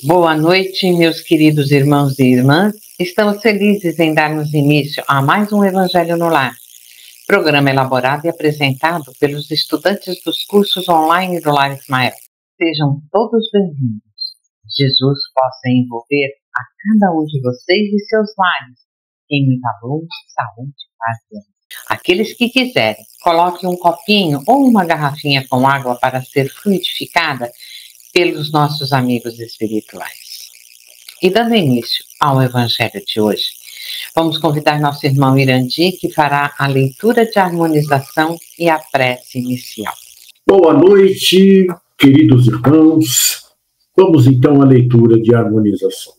Boa noite, meus queridos irmãos e irmãs. Estamos felizes em darmos início a mais um Evangelho no Lar, programa elaborado e apresentado pelos estudantes dos cursos online do Lar Ismael. Sejam todos bem-vindos. Jesus possa envolver a cada um de vocês e seus lares em muita luz, saúde, paz e amor. Aqueles que quiserem, coloquem um copinho ou uma garrafinha com água para ser fluidificada pelos nossos amigos espirituais. E dando início ao Evangelho de hoje, vamos convidar nosso irmão Irandi, que fará a leitura de harmonização e a prece inicial. Boa noite, queridos irmãos. Vamos então à leitura de harmonização,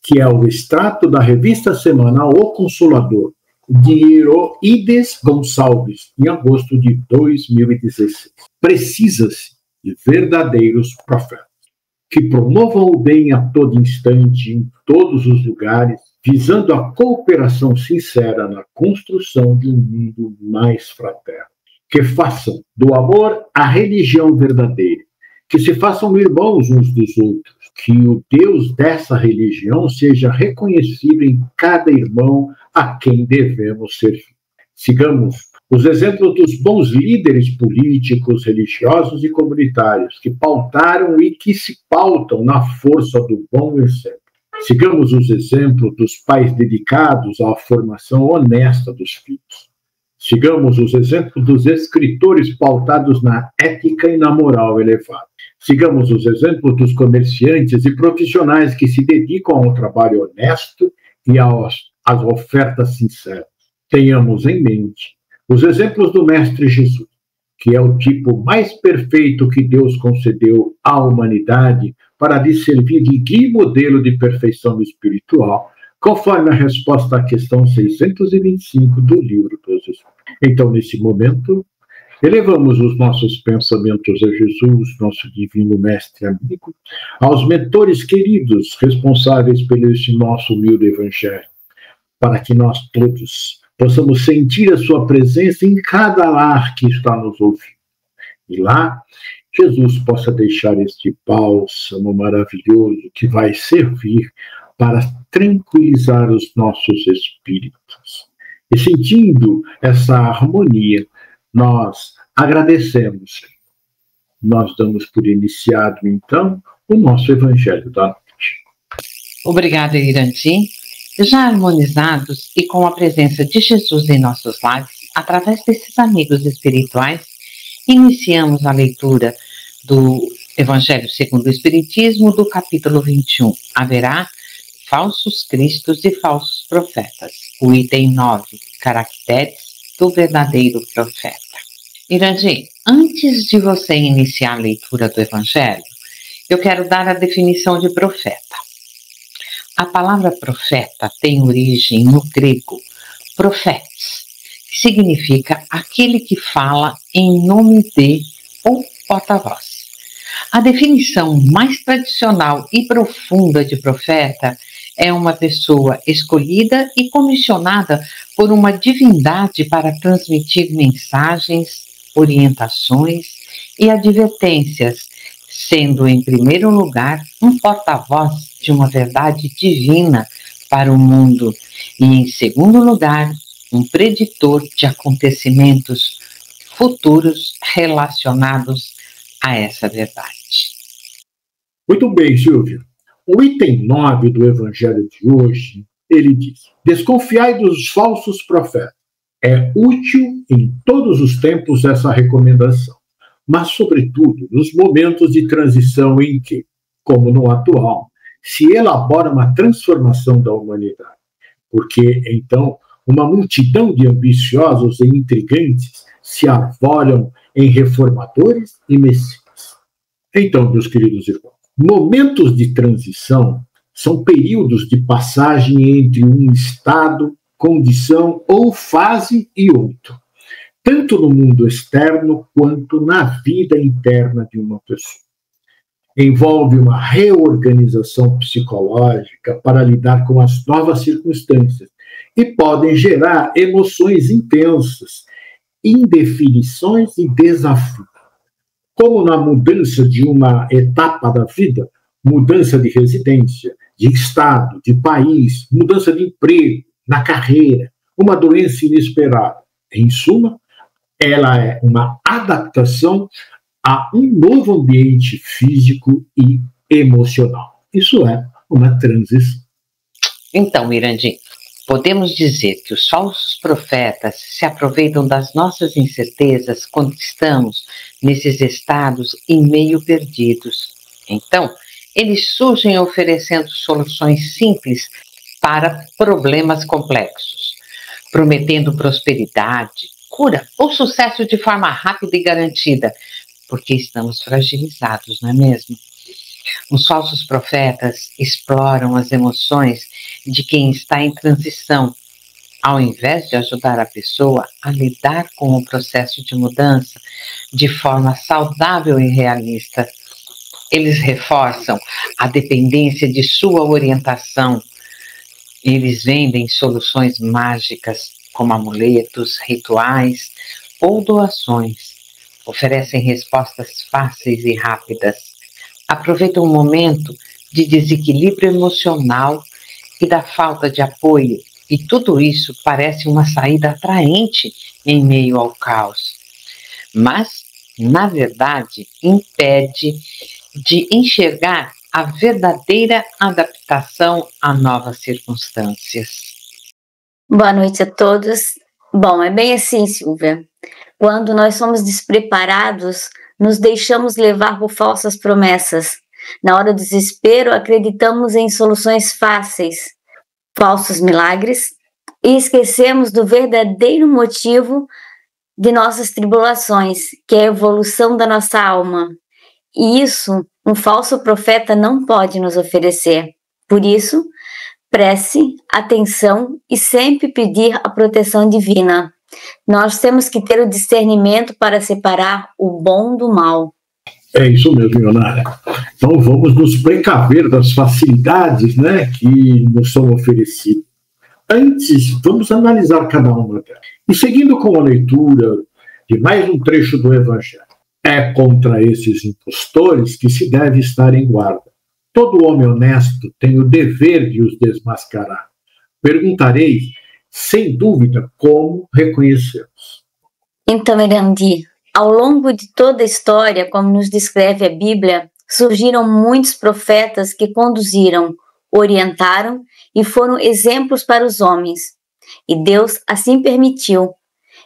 que é o extrato da revista semanal O Consolador, de Heroídes Gonçalves, em agosto de 2016. Precisa-se de verdadeiros profetas, que promovam o bem a todo instante, em todos os lugares, visando a cooperação sincera na construção de um mundo mais fraterno. Que façam do amor a religião verdadeira, que se façam irmãos uns dos outros, que o Deus dessa religião seja reconhecido em cada irmão a quem devemos servir. Sigamos os exemplos dos bons líderes políticos, religiosos e comunitários que pautaram e que se pautam na força do bom exemplo. Sigamos os exemplos dos pais dedicados à formação honesta dos filhos. Sigamos os exemplos dos escritores pautados na ética e na moral elevada. Sigamos os exemplos dos comerciantes e profissionais que se dedicam ao trabalho honesto e às ofertas sinceras. Tenhamos em mente os exemplos do Mestre Jesus, que é o tipo mais perfeito que Deus concedeu à humanidade para lhe servir de guia e modelo de perfeição espiritual, conforme a resposta à questão 625 do Livro dos Espíritos. Então, nesse momento, elevamos os nossos pensamentos a Jesus, nosso divino mestre amigo, aos mentores queridos responsáveis pelo esse nosso humilde evangelho, para que nós todos possamos sentir a sua presença em cada lar que está nos ouvindo. E lá, Jesus possa deixar este bálsamo maravilhoso que vai servir para tranquilizar os nossos espíritos. E sentindo essa harmonia, nós agradecemos. Nós damos por iniciado, então, o nosso Evangelho da Noite. Obrigada, Irandi. Já harmonizados e com a presença de Jesus em nossos lares, através desses amigos espirituais, iniciamos a leitura do Evangelho segundo o Espiritismo, do capítulo 21. Haverá falsos cristos e falsos profetas. O item 9, caracteres do verdadeiro profeta. Irandi, antes de você iniciar a leitura do Evangelho, eu quero dar a definição de profeta. A palavra profeta tem origem no grego profetes, que significa aquele que fala em nome de ou porta-voz. A definição mais tradicional e profunda de profeta é uma pessoa escolhida e comissionada por uma divindade para transmitir mensagens, orientações e advertências, sendo, em primeiro lugar, um porta-voz de uma verdade divina para o mundo e, em segundo lugar, um preditor de acontecimentos futuros relacionados a essa verdade. Muito bem, Silvia. O item 9 do Evangelho de hoje, ele diz: desconfiai dos falsos profetas. É útil em todos os tempos essa recomendação, mas, sobretudo, nos momentos de transição em que, como no atual, se elabora uma transformação da humanidade. Porque, então, uma multidão de ambiciosos e intrigantes se arvoram em reformadores e messias. Então, meus queridos irmãos, momentos de transição são períodos de passagem entre um estado, condição ou fase e outro, tanto no mundo externo quanto na vida interna de uma pessoa. Envolve uma reorganização psicológica para lidar com as novas circunstâncias e podem gerar emoções intensas, indefinições e desafios. Como na mudança de uma etapa da vida, mudança de residência, de estado, de país, mudança de emprego, na carreira, uma doença inesperada. Em suma, ela é uma adaptação a um novo ambiente físico e emocional. Isso é uma transição. Então, Mirandinho, podemos dizer que os falsos profetas se aproveitam das nossas incertezas quando estamos nesses estados e meio perdidos. Então, eles surgem oferecendo soluções simples para problemas complexos, prometendo prosperidade, cura ou sucesso de forma rápida e garantida, porque estamos fragilizados, não é mesmo? Os falsos profetas exploram as emoções de quem está em transição, ao invés de ajudar a pessoa a lidar com o processo de mudança de forma saudável e realista. Eles reforçam a dependência de sua orientação. Eles vendem soluções mágicas, como amuletos, rituais ou doações. Oferecem respostas fáceis e rápidas. Aproveitam um momento de desequilíbrio emocional e da falta de apoio, e tudo isso parece uma saída atraente em meio ao caos. Mas, na verdade, impede de enxergar a verdadeira adaptação a novas circunstâncias. Boa noite a todos. Bom, é bem assim, Silvia. Quando nós somos despreparados, nos deixamos levar por falsas promessas. Na hora do desespero, acreditamos em soluções fáceis, falsos milagres, e esquecemos do verdadeiro motivo de nossas tribulações, que é a evolução da nossa alma. E isso, um falso profeta não pode nos oferecer. Por isso, prece, atenção e sempre pedir a proteção divina. Nós temos que ter o discernimento para separar o bom do mal. É isso mesmo, Leonara. Então vamos nos precaver das facilidades, né, que nos são oferecidas. Antes, vamos analisar cada uma delas. E seguindo com a leitura de mais um trecho do Evangelho. É contra esses impostores que se deve estar em guarda. Todo homem honesto tem o dever de os desmascarar. Perguntarei, sem dúvida, como reconhecê-los. Então, Erandi, ao longo de toda a história, como nos descreve a Bíblia, surgiram muitos profetas que conduziram, orientaram e foram exemplos para os homens. E Deus assim permitiu.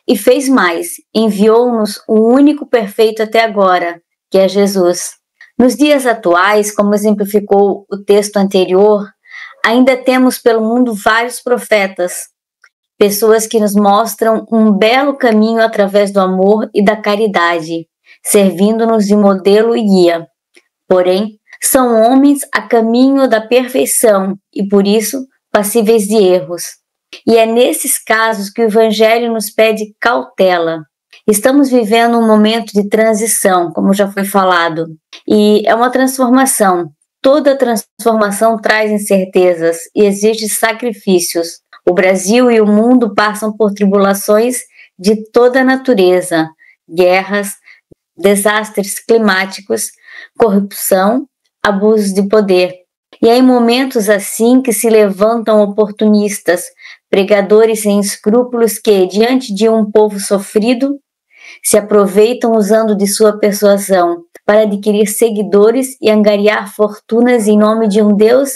E fez mais, enviou-nos o único perfeito até agora, que é Jesus. Nos dias atuais, como exemplificou o texto anterior, ainda temos pelo mundo vários profetas, pessoas que nos mostram um belo caminho através do amor e da caridade, servindo-nos de modelo e guia. Porém, são homens a caminho da perfeição e, por isso, passíveis de erros. E é nesses casos que o Evangelho nos pede cautela. Estamos vivendo um momento de transição, como já foi falado, e é uma transformação. Toda transformação traz incertezas e exige sacrifícios. O Brasil e o mundo passam por tribulações de toda a natureza, guerras, desastres climáticos, corrupção, abusos de poder. E é em momentos assim que se levantam oportunistas, pregadores sem escrúpulos que, diante de um povo sofrido, se aproveitam usando de sua persuasão para adquirir seguidores e angariar fortunas em nome de um Deus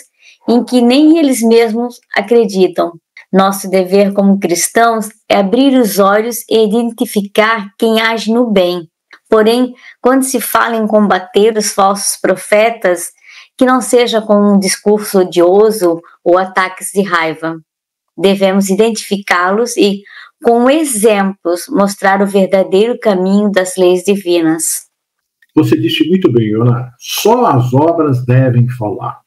em que nem eles mesmos acreditam. Nosso dever como cristãos é abrir os olhos e identificar quem age no bem. Porém, quando se fala em combater os falsos profetas, que não seja com um discurso odioso ou ataques de raiva. Devemos identificá-los e, com exemplos, mostrar o verdadeiro caminho das leis divinas. Você disse muito bem, Leonardo. Só as obras devem falar.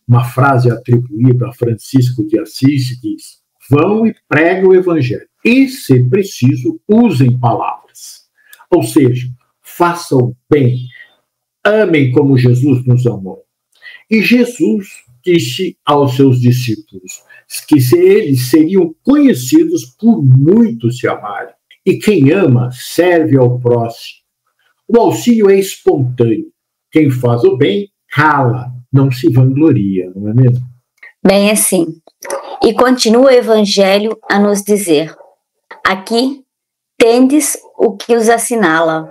Uma frase atribuída a Francisco de Assis diz: vão e preguem o Evangelho. E, se preciso, usem palavras. Ou seja, façam o bem. Amem como Jesus nos amou. E Jesus disse aos seus discípulos que eles seriam conhecidos por muitos se amarem. E quem ama serve ao próximo. O auxílio é espontâneo. Quem faz o bem cala, não se vangloria, não é mesmo? Bem assim. E continua o Evangelho a nos dizer: aqui tendes o que os assinala.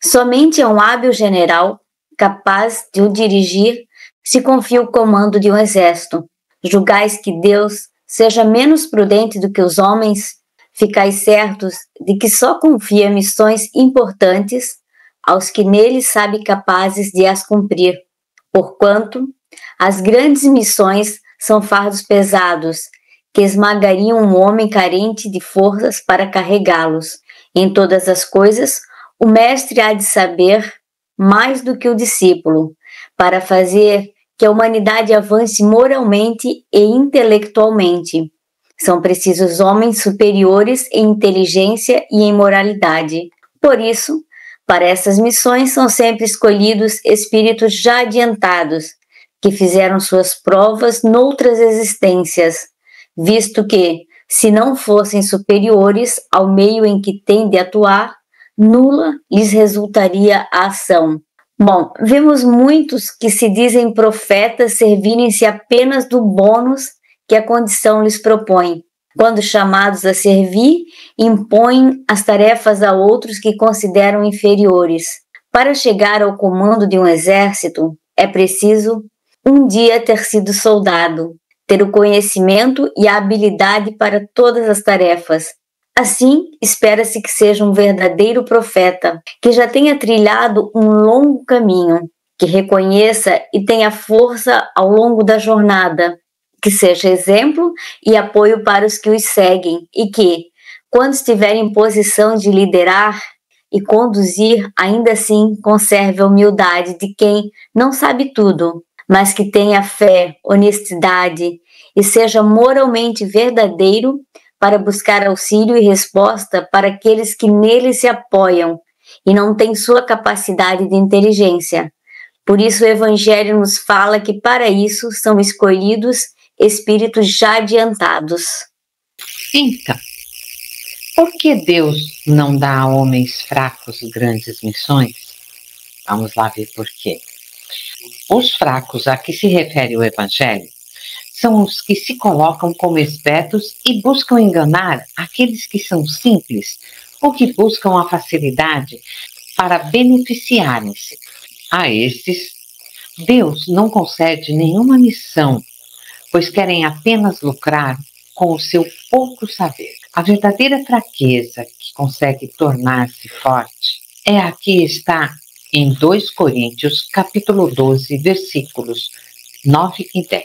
Somente a um hábil general, capaz de o dirigir, se confia o comando de um exército. Julgais que Deus seja menos prudente do que os homens? Ficais certos de que só confia missões importantes aos que nele sabe capazes de as cumprir. Porquanto, as grandes missões são fardos pesados, que esmagariam um homem carente de forças para carregá-los. Em todas as coisas, o mestre há de saber mais do que o discípulo, para fazer que a humanidade avance moralmente e intelectualmente. São precisos homens superiores em inteligência e em moralidade. Por isso, para essas missões são sempre escolhidos espíritos já adiantados, que fizeram suas provas noutras existências, visto que, se não fossem superiores ao meio em que têm de atuar, nula lhes resultaria a ação. Bom, vemos muitos que se dizem profetas servirem-se apenas do bônus que a condição lhes propõe. Quando chamados a servir, impõem as tarefas a outros que consideram inferiores. Para chegar ao comando de um exército, é preciso um dia ter sido soldado, ter o conhecimento e a habilidade para todas as tarefas. Assim, espera-se que seja um verdadeiro profeta, que já tenha trilhado um longo caminho, que reconheça e tenha força ao longo da jornada, que seja exemplo e apoio para os que os seguem e que, quando estiver em posição de liderar e conduzir, ainda assim conserve a humildade de quem não sabe tudo, mas que tenha fé, honestidade e seja moralmente verdadeiro para buscar auxílio e resposta para aqueles que nele se apoiam e não têm sua capacidade de inteligência. Por isso o Evangelho nos fala que para isso são escolhidos espíritos já adiantados. Então, por que Deus não dá a homens fracos grandes missões? Vamos lá ver por quê. Os fracos a que se refere o Evangelho são os que se colocam como espertos e buscam enganar aqueles que são simples ou que buscam a facilidade para beneficiarem-se. A estes, Deus não concede nenhuma missão, pois querem apenas lucrar com o seu pouco saber. A verdadeira fraqueza que consegue tornar-se forte é a que está em 2 Coríntios, capítulo 12, versículos 9 e 10.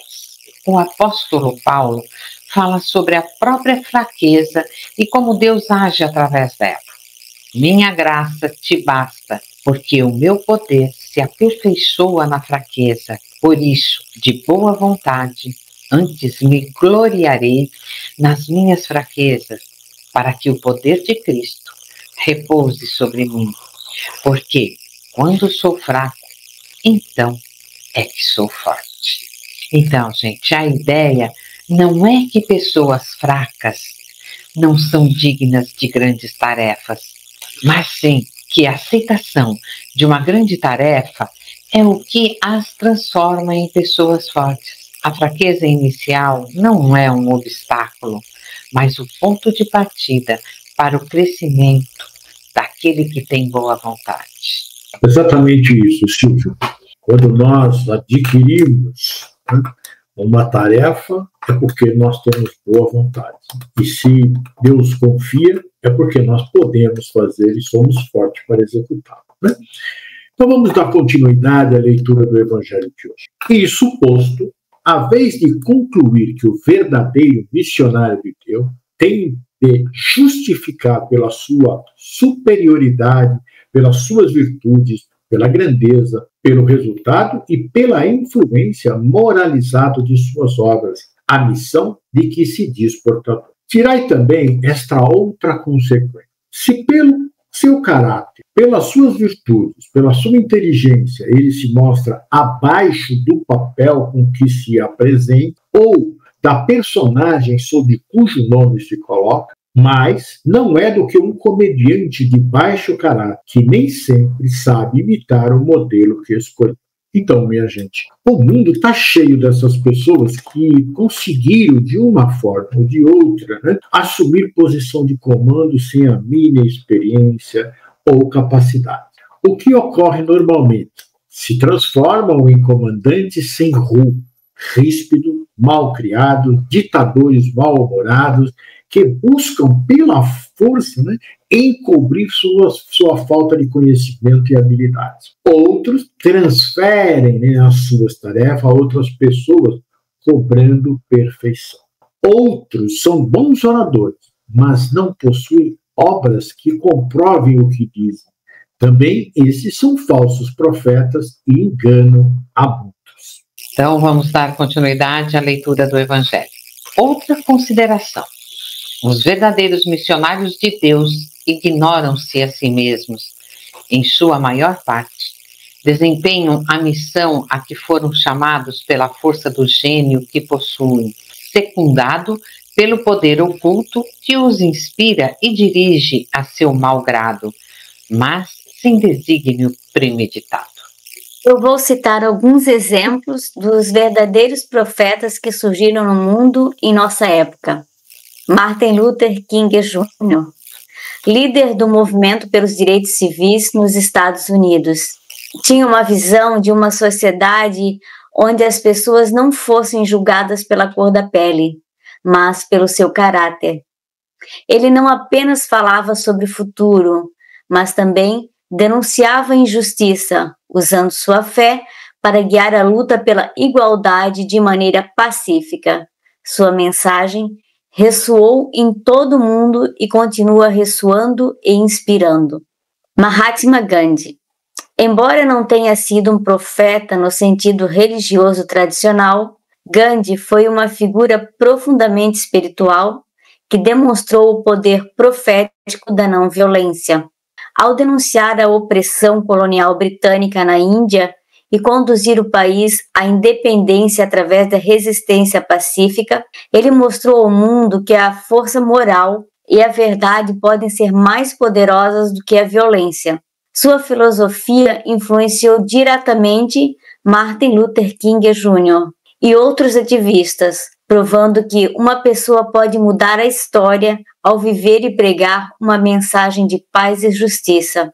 O apóstolo Paulo fala sobre a própria fraqueza e como Deus age através dela. Minha graça te basta, porque o meu poder se aperfeiçoa na fraqueza. Por isso, de boa vontade, antes me gloriarei nas minhas fraquezas, para que o poder de Cristo repouse sobre mim. Porque quando sou fraco, então é que sou forte. Então, gente, a ideia não é que pessoas fracas não são dignas de grandes tarefas, mas sim que a aceitação de uma grande tarefa é o que as transforma em pessoas fortes. A fraqueza inicial não é um obstáculo, mas o ponto de partida para o crescimento daquele que tem boa vontade. Exatamente isso, Silvio. Quando nós adquirimos uma tarefa, é porque nós temos boa vontade. E se Deus confia, é porque nós podemos fazer e somos fortes para executá-lo, né? Então vamos dar continuidade à leitura do Evangelho de hoje. Isso posto, a vez de concluir que o verdadeiro missionário de Deus tem de justificar pela sua superioridade, pelas suas virtudes, pela grandeza, pelo resultado e pela influência moralizada de suas obras, a missão de que se diz portador. Tirai também esta outra consequência. Se pelo seu caráter, pelas suas virtudes, pela sua inteligência, ele se mostra abaixo do papel com que se apresenta ou da personagem sob cujo nome se coloca, mas não é do que um comediante de baixo caráter, que nem sempre sabe imitar o modelo que escolheu. Então, minha gente, o mundo está cheio dessas pessoas que conseguiram, de uma forma ou de outra, né, assumir posição de comando sem a mínima experiência ou capacidade. O que ocorre normalmente? Se transformam em comandantes sem rumo, ríspidos, mal criados, ditadores mal-humorados, que buscam pela força, né, encobrir sua falta de conhecimento e habilidades. Outros transferem, né, as suas tarefas a outras pessoas, cobrando perfeição. Outros são bons oradores, mas não possuem obras que comprovem o que dizem. Também esses são falsos profetas e enganam a muitos. Então, vamos dar continuidade à leitura do Evangelho. Outra consideração: os verdadeiros missionários de Deus ignoram-se a si mesmos, em sua maior parte. Desempenham a missão a que foram chamados pela força do gênio que possuem, secundado pelo poder oculto que os inspira e dirige a seu mau grado, mas sem desígnio premeditado. Eu vou citar alguns exemplos dos verdadeiros profetas que surgiram no mundo em nossa época. Martin Luther King Jr., líder do movimento pelos direitos civis nos Estados Unidos, tinha uma visão de uma sociedade onde as pessoas não fossem julgadas pela cor da pele, mas pelo seu caráter. Ele não apenas falava sobre o futuro, mas também denunciava a injustiça, usando sua fé para guiar a luta pela igualdade de maneira pacífica. Sua mensagem ressoou em todo o mundo e continua ressoando e inspirando. Mahatma Gandhi. Embora não tenha sido um profeta no sentido religioso tradicional, Gandhi foi uma figura profundamente espiritual que demonstrou o poder profético da não-violência. Ao denunciar a opressão colonial britânica na Índia e conduzir o país à independência através da resistência pacífica, ele mostrou ao mundo que a força moral e a verdade podem ser mais poderosas do que a violência. Sua filosofia influenciou diretamente Martin Luther King Jr. e outros ativistas, provando que uma pessoa pode mudar a história ao viver e pregar uma mensagem de paz e justiça.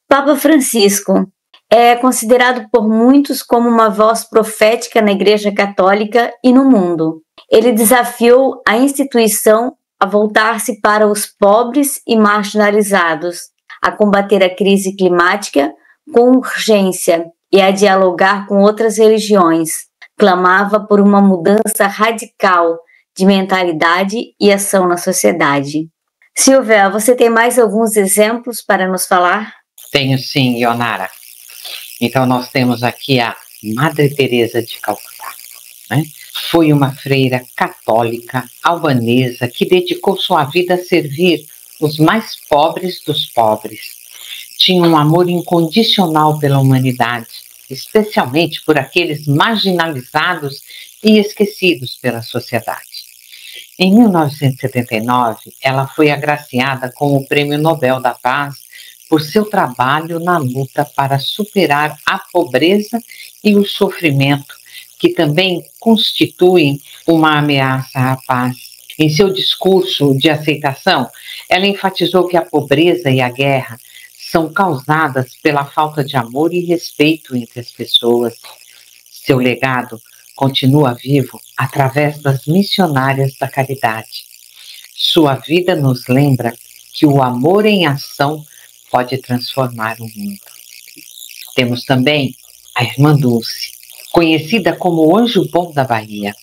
Papa Francisco é considerado por muitos como uma voz profética na Igreja Católica e no mundo. Ele desafiou a instituição a voltar-se para os pobres e marginalizados, a combater a crise climática com urgência e a dialogar com outras religiões. Clamava por uma mudança radical de mentalidade e ação na sociedade. Silvia, você tem mais alguns exemplos para nos falar? Tenho sim, Ionara. Então nós temos aqui a Madre Teresa de Calcutá, né? Foi uma freira católica albanesa que dedicou sua vida a servir os mais pobres dos pobres. Tinha um amor incondicional pela humanidade, especialmente por aqueles marginalizados e esquecidos pela sociedade. Em 1979, ela foi agraciada com o Prêmio Nobel da Paz por seu trabalho na luta para superar a pobreza e o sofrimento, que também constituem uma ameaça à paz. Em seu discurso de aceitação, ela enfatizou que a pobreza e a guerra são causadas pela falta de amor e respeito entre as pessoas. Seu legado continua vivo através das missionárias da caridade. Sua vida nos lembra que o amor em ação pode transformar o mundo. Temos também a Irmã Dulce, conhecida como o Anjo Bom da Bahia.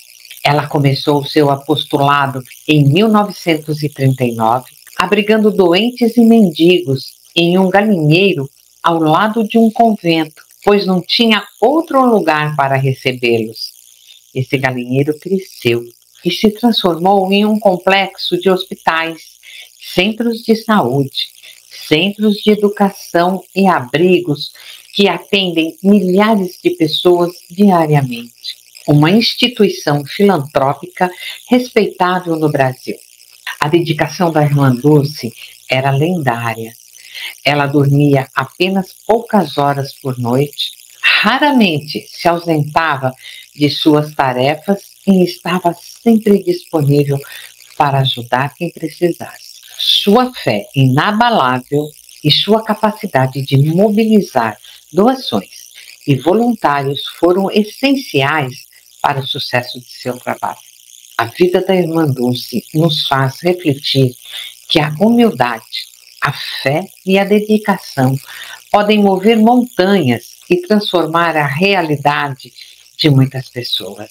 Ela começou seu apostolado em 1939, abrigando doentes e mendigos em um galinheiro ao lado de um convento, pois não tinha outro lugar para recebê-los. Esse galinheiro cresceu e se transformou em um complexo de hospitais, centros de saúde, centros de educação e abrigos que atendem milhares de pessoas diariamente. Uma instituição filantrópica respeitável no Brasil. A dedicação da Irmã Dulce era lendária. Ela dormia apenas poucas horas por noite, Raramente se ausentava de suas tarefas e estava sempre disponível para ajudar quem precisasse. Sua fé inabalável e sua capacidade de mobilizar doações e voluntários foram essenciais para o sucesso de seu trabalho. A vida da irmã Dulce nos faz refletir que a humildade, a fé e a dedicação podem mover montanhas e transformar a realidade de muitas pessoas.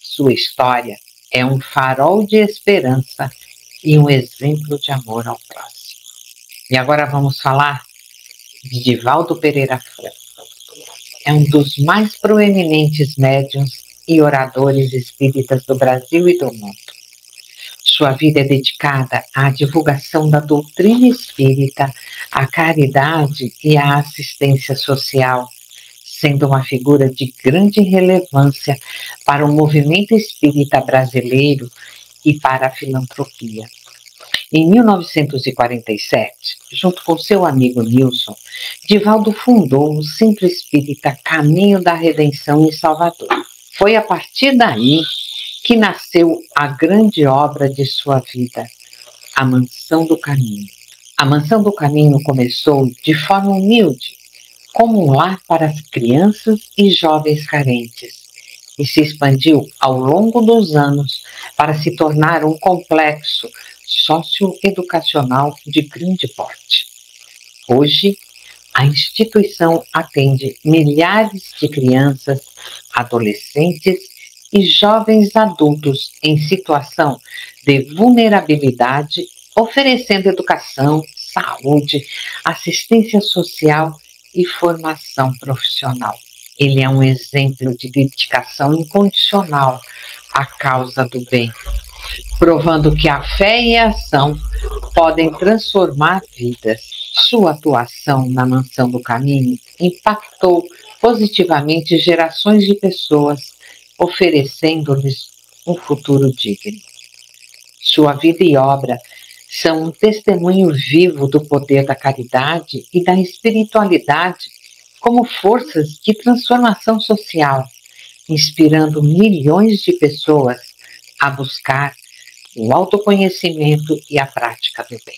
Sua história é um farol de esperança e um exemplo de amor ao próximo. E agora vamos falar de Divaldo Pereira Franco. É um dos mais proeminentes médiuns e oradores espíritas do Brasil e do mundo. Sua vida é dedicada à divulgação da doutrina espírita, à caridade e à assistência social, sendo uma figura de grande relevância para o movimento espírita brasileiro e para a filantropia. Em 1947, junto com seu amigo Nilson, Divaldo fundou o Centro Espírita Caminho da Redenção em Salvador. Foi a partir daí que nasceu a grande obra de sua vida, a Mansão do Caminho. A Mansão do Caminho começou de forma humilde, como um lar para as crianças e jovens carentes, e se expandiu ao longo dos anos para se tornar um complexo socioeducacional de grande porte. Hoje, a instituição atende milhares de crianças, adolescentes e jovens adultos em situação de vulnerabilidade, oferecendo educação, saúde, assistência social e formação profissional. Ele é um exemplo de dedicação incondicional à causa do bem, provando que a fé e a ação podem transformar vidas. Sua atuação na Mansão do Caminho impactou positivamente gerações de pessoas, oferecendo-lhes um futuro digno. Sua vida e obra são um testemunho vivo do poder da caridade e da espiritualidade como forças de transformação social, inspirando milhões de pessoas a buscar o autoconhecimento e a prática do bem.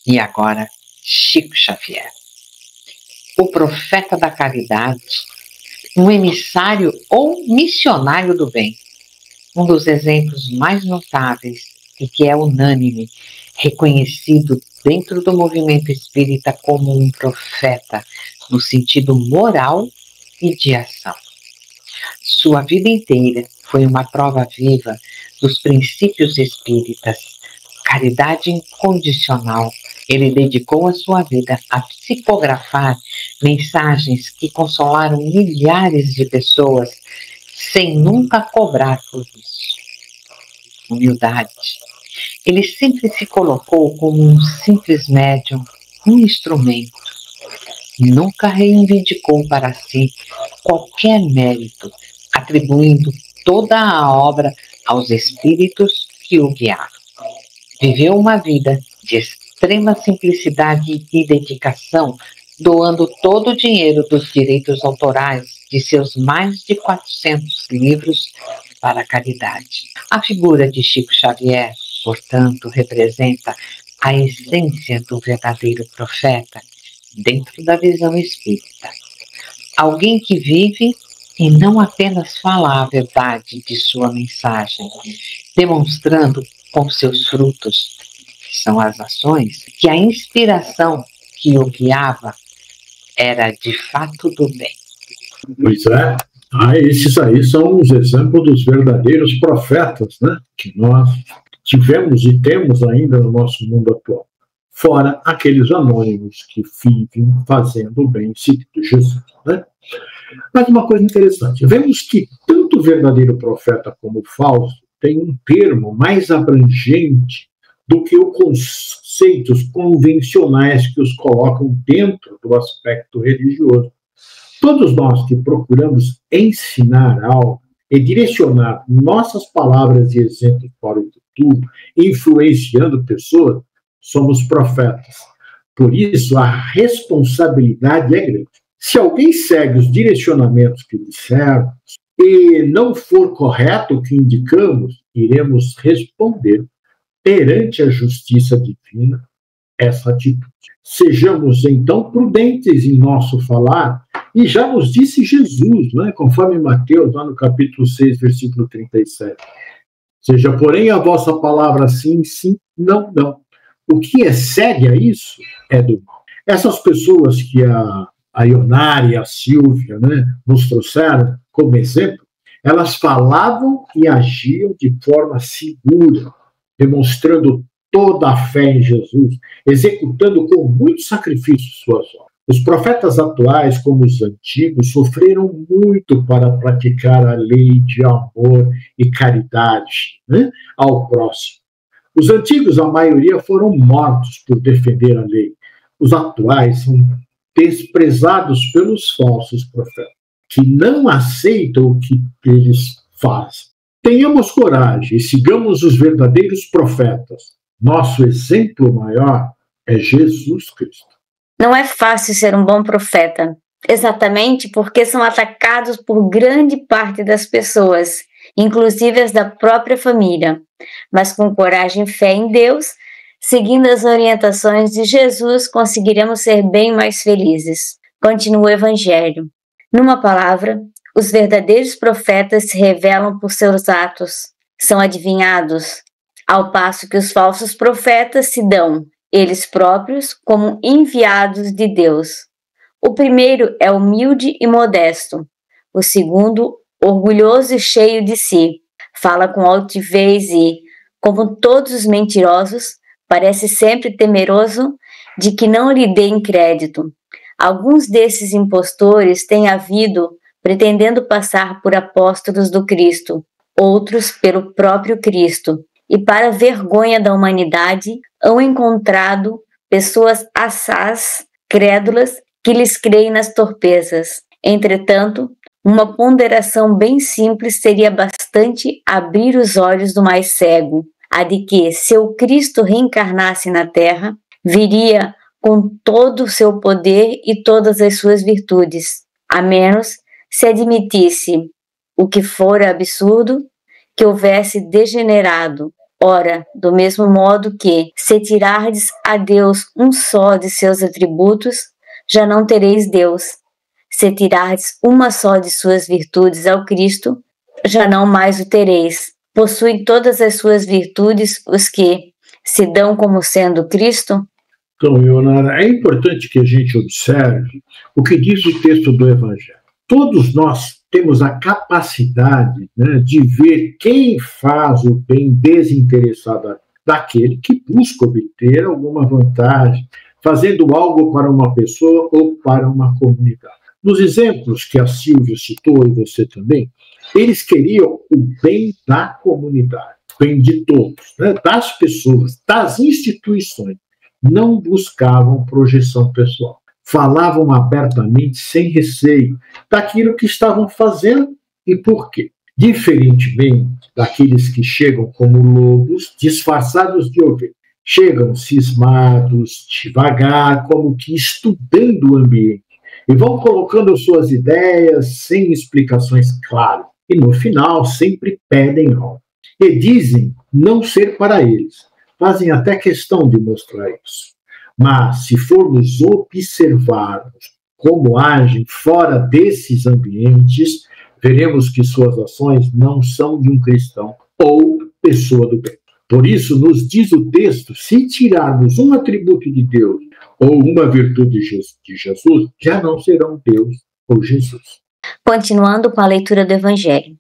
E agora, Chico Xavier, o profeta da caridade, um emissário ou missionário do bem, um dos exemplos mais notáveis e que é unânime, reconhecido dentro do movimento espírita como um profeta no sentido moral e de ação. Sua vida inteira foi uma prova viva dos princípios espíritas, caridade incondicional. Ele dedicou a sua vida a psicografar mensagens que consolaram milhares de pessoas sem nunca cobrar por isso. Humildade. Ele sempre se colocou como um simples médium, um instrumento. Nunca reivindicou para si qualquer mérito, atribuindo toda a obra aos espíritos que o guiaram. Viveu uma vida de extrema simplicidade e dedicação, doando todo o dinheiro dos direitos autorais de seus mais de 400 livros para a caridade. A figura de Chico Xavier, portanto, representa a essência do verdadeiro profeta dentro da visão espírita. Alguém que vive e não apenas fala a verdade de sua mensagem, demonstrando com seus frutos, que são as ações, que a inspiração que o guiava era de fato do bem. Pois é. Esses aí são os exemplos dos verdadeiros profetas, né, que nós tivemos e temos ainda no nosso mundo atual. Fora aqueles anônimos que vivem fazendo o bem, seguindo Jesus, né? Mas uma coisa interessante, vemos que tanto o verdadeiro profeta como o falso tem um termo mais abrangente do que os conceitos convencionais que os colocam dentro do aspecto religioso. Todos nós que procuramos ensinar algo e direcionar nossas palavras e exemplos para o futuro, influenciando pessoas, somos profetas. Por isso, a responsabilidade é grande. Se alguém segue os direcionamentos que dissermos e não for correto o que indicamos, iremos responder perante a justiça divina essa atitude. Sejamos, então, prudentes em nosso falar, e já nos disse Jesus, né, conforme Mateus, lá no capítulo 6, versículo 37. Seja, porém, a vossa palavra sim, sim, não, não. O que excede a isso é do mal. Essas pessoas que a Ionara e a Silvia, né, nos trouxeram como exemplo, elas falavam e agiam de forma segura, demonstrando toda a fé em Jesus, executando com muito sacrifício suas obras. Os profetas atuais, como os antigos, sofreram muito para praticar a lei de amor e caridade, né, ao próximo. Os antigos, a maioria, foram mortos por defender a lei. Os atuais são desprezados pelos falsos profetas, que não aceitam o que eles fazem. Tenhamos coragem e sigamos os verdadeiros profetas. Nosso exemplo maior é Jesus Cristo. Não é fácil ser um bom profeta, exatamente porque são atacados por grande parte das pessoas, inclusive as da própria família. Mas com coragem e fé em Deus, seguindo as orientações de Jesus, conseguiremos ser bem mais felizes. Continua o Evangelho. Numa palavra, os verdadeiros profetas se revelam por seus atos, são adivinhados, ao passo que os falsos profetas se dão, eles próprios, como enviados de Deus. O primeiro é humilde e modesto, o segundo, orgulhoso e cheio de si, fala com altivez e, como todos os mentirosos, parece sempre temeroso de que não lhe deem crédito. Alguns desses impostores têm havido pretendendo passar por apóstolos do Cristo, outros pelo próprio Cristo, e para vergonha da humanidade, hão encontrado pessoas assaz, crédulas, que lhes creem nas torpezas. Entretanto, uma ponderação bem simples seria bastante abrir os olhos do mais cego, a de que, se o Cristo reencarnasse na Terra, viria com todo o seu poder e todas as suas virtudes, a menos se admitisse, o que fora absurdo, que houvesse degenerado. Ora, do mesmo modo que, se tirardes a Deus um só de seus atributos, já não tereis Deus. Se tirardes uma só de suas virtudes ao Cristo, já não mais o tereis. Possuem todas as suas virtudes os que se dão como sendo Cristo? Então, Ionara, é importante que a gente observe o que diz o texto do Evangelho. Todos nós temos a capacidade, né, de ver quem faz o bem desinteressado daquele que busca obter alguma vantagem, fazendo algo para uma pessoa ou para uma comunidade. Nos exemplos que a Silvia citou, e você também, eles queriam o bem da comunidade, o bem de todos, né, das pessoas, das instituições. Não buscavam projeção pessoal. Falavam abertamente, sem receio, daquilo que estavam fazendo e por quê. Diferentemente daqueles que chegam como lobos, disfarçados de ovelha. Chegam cismados, devagar, como que estudando o ambiente. E vão colocando suas ideias sem explicações claras. E no final sempre pedem algo. E dizem não ser para eles. Fazem até questão de mostrar isso. Mas, se formos observarmos como agem fora desses ambientes, veremos que suas ações não são de um cristão ou pessoa do bem. Por isso, nos diz o texto, se tirarmos um atributo de Deus ou uma virtude de Jesus, já não serão Deus ou Jesus. Continuando com a leitura do Evangelho.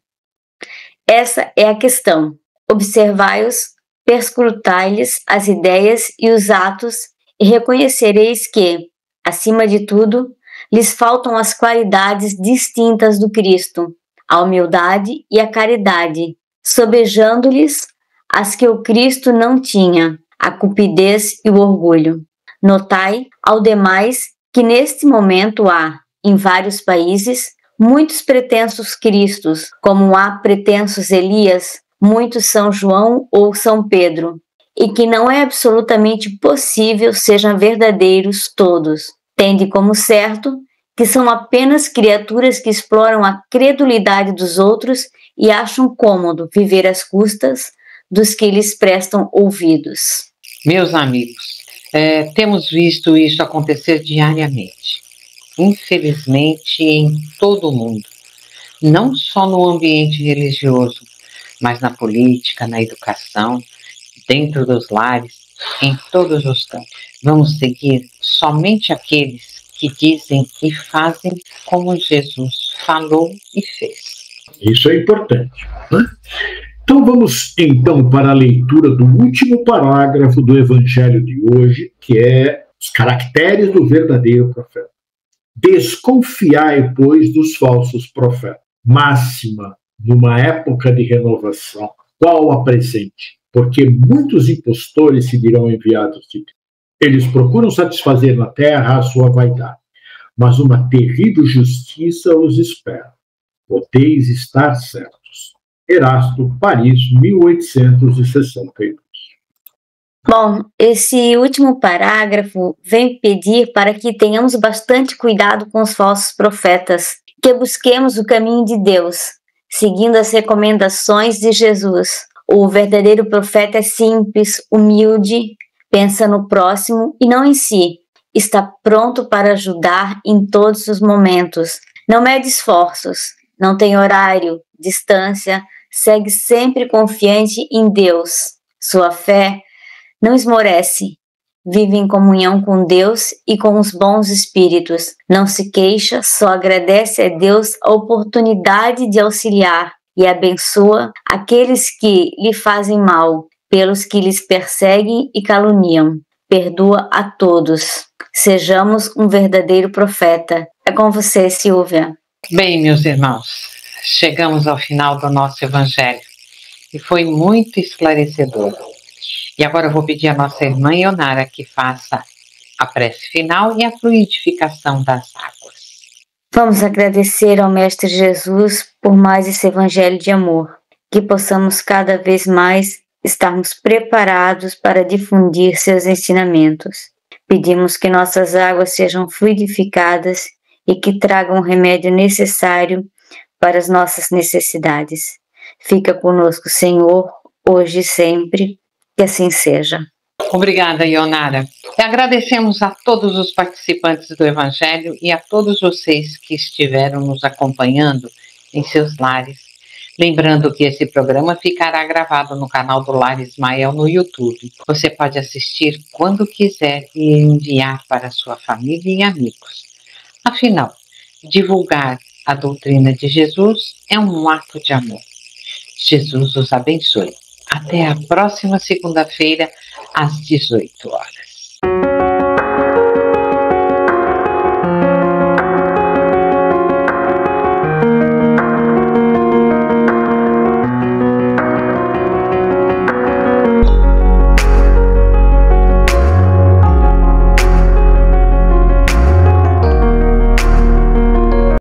Essa é a questão. Observai-os, perscrutai-lhes as ideias e os atos, e reconhecereis que, acima de tudo, lhes faltam as qualidades distintas do Cristo, a humildade e a caridade, sobejando-lhes as que o Cristo não tinha, a cupidez e o orgulho. Notai, ao demais, que neste momento há, em vários países, muitos pretensos Cristos, como há pretensos Elias, muitos São João ou São Pedro, e que não é absolutamente possível sejam verdadeiros todos. Tende como certo que são apenas criaturas que exploram a credulidade dos outros e acham cômodo viver às custas dos que lhes prestam ouvidos. Meus amigos, temos visto isso acontecer diariamente, infelizmente em todo o mundo, não só no ambiente religioso, mas na política, na educação, dentro dos lares, em todos os campos. Vamos seguir somente aqueles que dizem e fazem como Jesus falou e fez. Isso é importante, né? Então vamos então para a leitura do último parágrafo do Evangelho de hoje, que é os caracteres do verdadeiro profeta. Desconfiai, pois, dos falsos profetas. Máxima, numa época de renovação, qual a presente? Porque muitos impostores se dirão enviados de Deus. Eles procuram satisfazer na terra a sua vaidade, mas uma terrível justiça os espera. Podeis estar certos. Erasto, Paris, 1862. Bom, esse último parágrafo vem pedir para que tenhamos bastante cuidado com os falsos profetas, que busquemos o caminho de Deus, seguindo as recomendações de Jesus. O verdadeiro profeta é simples, humilde, pensa no próximo e não em si. Está pronto para ajudar em todos os momentos. Não mede esforços, não tem horário, distância, segue sempre confiante em Deus. Sua fé não esmorece, vive em comunhão com Deus e com os bons espíritos. Não se queixa, só agradece a Deus a oportunidade de auxiliar e abençoa aqueles que lhe fazem mal, pelos que lhes perseguem e caluniam. Perdoa a todos. Sejamos um verdadeiro profeta. É com você, Silvia. Bem, meus irmãos, chegamos ao final do nosso Evangelho e foi muito esclarecedor. E agora eu vou pedir à nossa irmã Ionara que faça a prece final e a fluidificação das águas. Vamos agradecer ao Mestre Jesus por mais esse Evangelho de amor, que possamos cada vez mais estarmos preparados para difundir seus ensinamentos. Pedimos que nossas águas sejam fluidificadas e que tragam o remédio necessário para as nossas necessidades. Fica conosco, Senhor, hoje e sempre, que assim seja. Obrigada, Ionara. E agradecemos a todos os participantes do Evangelho e a todos vocês que estiveram nos acompanhando em seus lares. Lembrando que esse programa ficará gravado no canal do Lar Ismael no YouTube. Você pode assistir quando quiser e enviar para sua família e amigos. Afinal, divulgar a doutrina de Jesus é um ato de amor. Jesus os abençoe. Até a próxima segunda-feira, às 18 horas.